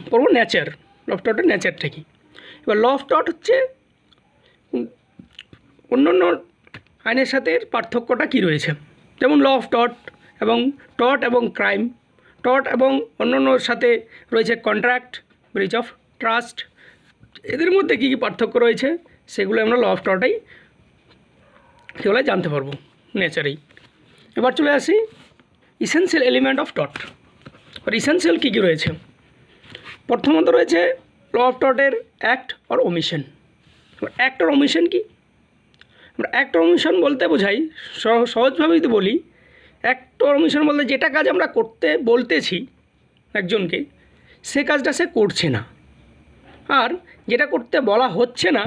পড়বো nature. Law of টর্টের নেচারটা কী। এবার law of tort হচ্ছে অন্য অন্য আইনের সাথে পার্থক্যটা কী রয়েছে। যেমন ল অফ টর্ট এবং ক্রাইম, টর্ট এবং অন্য অন্যর সাথে রয়েছে কন্ট্রাক্ট, ব্রিচ অফ ট্রাস্ট, এদের মধ্যে কী কী পার্থক্য রয়েছে সেগুলো আমরা ল অফ টর্টেই সেগুলো জানতে পারবো নেচারেই। এবার চলে আসি ইসেনশিয়াল এলিমেন্ট অফ টর্ট। আর ইসেনশিয়াল কী কী রয়েছে। প্রথমত রয়েছে ল অফ টর্টের অ্যাক্ট অর ওমিশন। এবার অ্যাক্ট অর ওমিশন কী। আমরা অ্যাক্ট অর ওমিশন বলতে বোঝাই, সহজভাবে যদি বলি, অ্যাক্ট অর ওমিশন বলতে যেটা কাজ আমরা করতে বলতেছি একজনকে, সে কাজটা সে করছে না, আর যেটা করতে বলা হচ্ছে না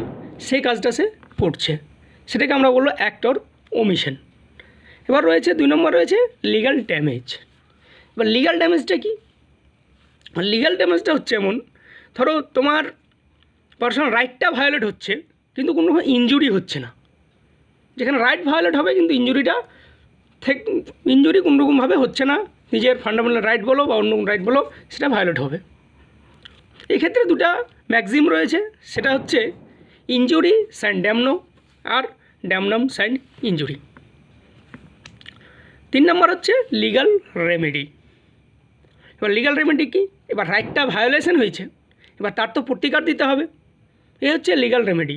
সেই কাজটা সে করছে, সেটাকে আমরা বলবো অ্যাক্ট অর ওমিশন। এবার রয়েছে 2 নম্বর রয়েছে লিগ্যাল ড্যামেজ। এবার লিগ্যাল ড্যামেজটা কী। লিগ্যাল ড্যামেজটা হচ্ছে এমন, ধরো তোমার পার্সোনাল রাইটটা ভায়োলেট হচ্ছে কিন্তু কোনো রকম ইনজুরি হচ্ছে না। যেখানে রাইট ভায়োলেট হবে কিন্তু ইনজুরি কোনোরকমভাবে হচ্ছে না, নিজের ফান্ডামেন্টাল রাইট বলো বা অন্য রাইট বলো সেটা ভায়োলেট হবে। এক্ষেত্রে দুটা ম্যাক্সিম রয়েছে, সেটা হচ্ছে ইনজুরি সাইন ড্যামনো আর ড্যামনাম সাইন ইনজুরি। 3 নম্বর হচ্ছে লিগ্যাল রেমেডি। এবার লিগ্যাল রেমেডি কী। এবার রাইটটা ভায়োলেশন হয়েছে, এবার তার তো প্রতিকার দিতে হবে, এই হচ্ছে লিগ্যাল রেমেডি।